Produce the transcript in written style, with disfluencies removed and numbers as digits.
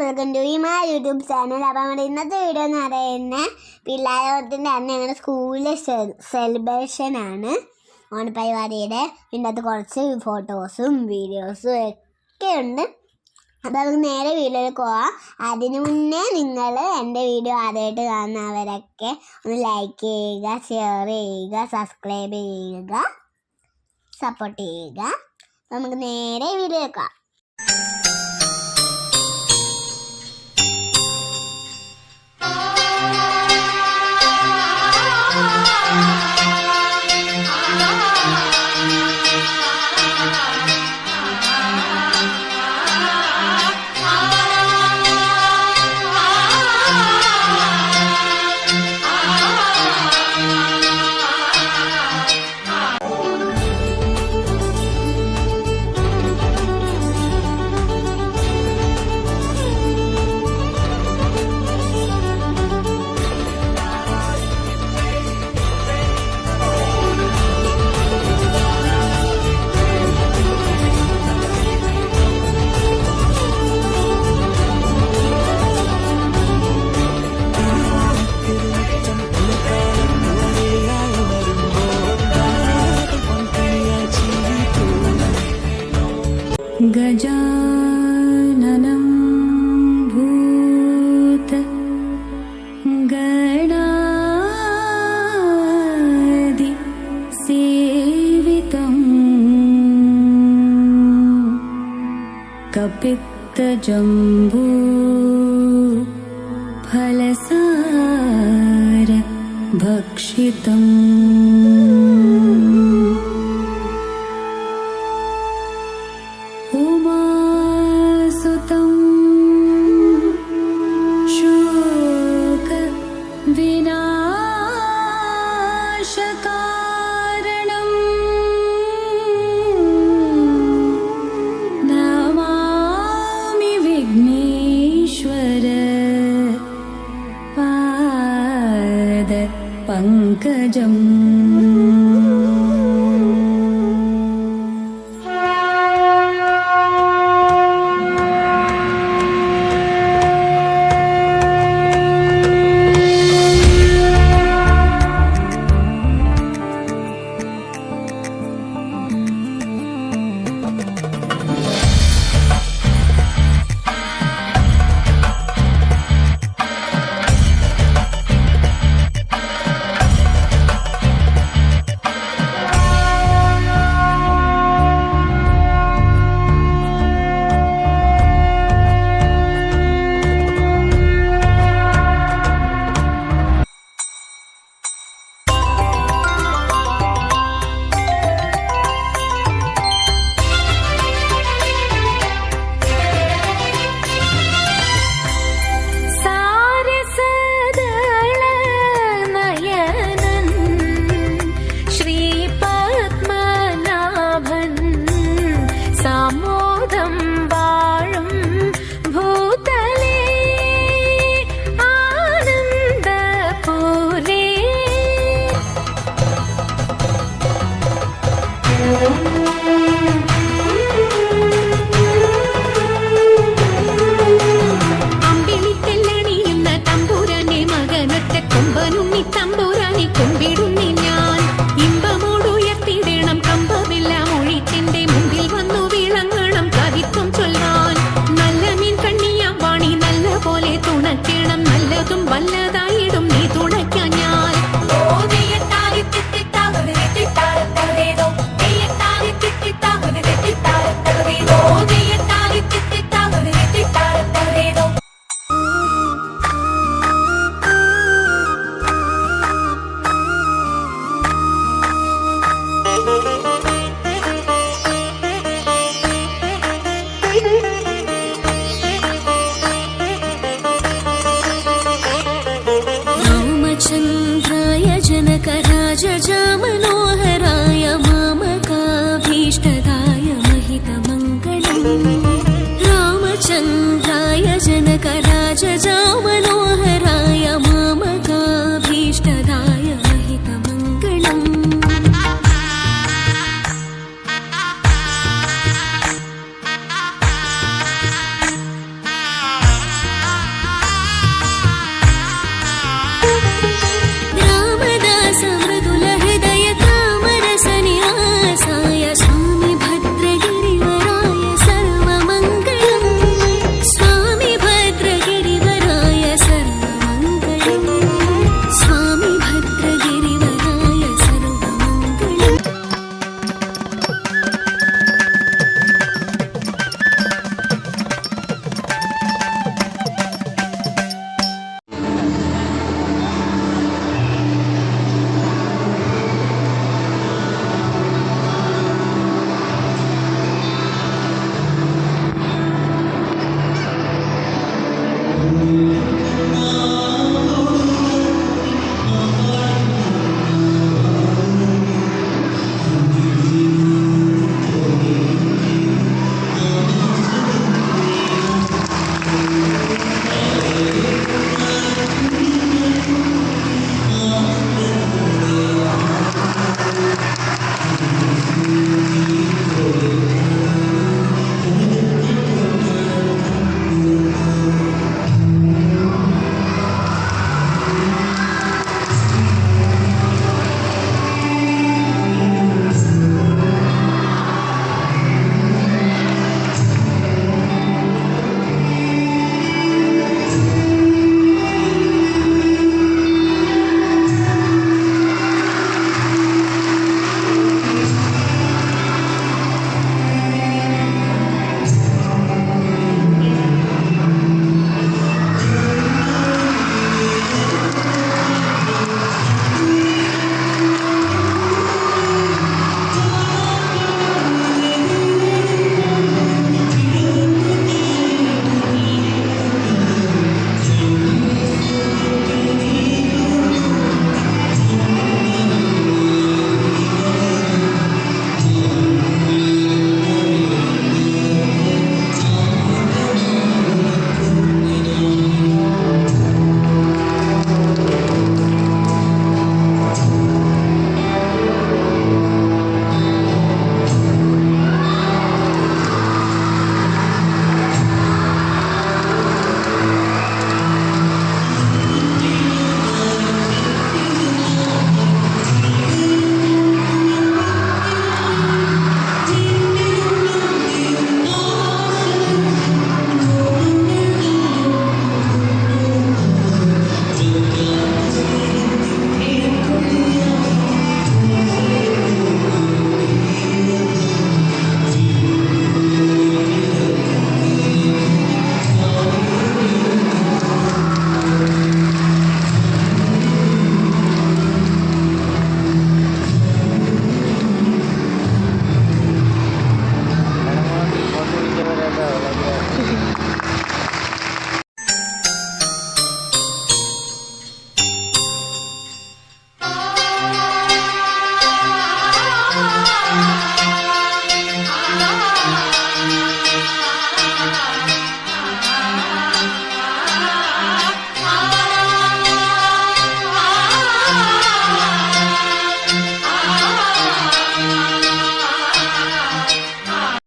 Welcome to my YouTube channel. അപ്പോൾ നമ്മുടെ ഇന്നത്തെ വീഡിയോ എന്ന് പറയുന്നത് പിള്ളേരോത്തിൻ്റെ അന്ന് ഞങ്ങളുടെ സ്കൂളിലെ സെലിബ്രേഷനാണ്, ഓണപരിപാടിയുടെ. ഇതിൻ്റെ അകത്ത് കുറച്ച് ഫോട്ടോസും വീഡിയോസും ഒക്കെ ഉണ്ട്. അപ്പോൾ നമുക്ക് നേരെ വീഡിയോയിൽ പോവാം. അതിനു മുന്നേ നിങ്ങൾ എൻ്റെ വീഡിയോ ആദ്യമായിട്ട് കാണുന്നവരൊക്കെ ഒന്ന് ലൈക്ക് ചെയ്യുക, ഷെയർ ചെയ്യുക, സബ്സ്ക്രൈബ് ചെയ്യുക, സപ്പോർട്ട് ചെയ്യുക. നമുക്ക് നേരെ വീഡിയോ വെക്കാം. गजाननं भूत गणादि सेवितम् कपित्तजम्बू फलसार भक्षितम् उमासुतं शोक विनाशकारणं नमामि विघ्नेश्वर पाद पंकजम्. അമ്പിളിത്തെല്ലണിയുന്ന തമ്പുരാനെ മകനൊറ്റ കൊമ്പനുണ്ണി തമ്പുരാനെ കൊമ്പിടുന്നി ഞാൻ. ഇമ്പമോടുയർത്തിടണം കമ്പമെല്ലാം ഒഴിച്ചെന്റെ മുമ്പിൽ വന്നു വിളങ്ങണം കവിത്വം ചൊല്ലാൻ. നല്ല മീൻ കണ്ണിയാം വാണി നല്ല പോലെ തുണയ്ക്കണം, നല്ലതും വല്ലതാ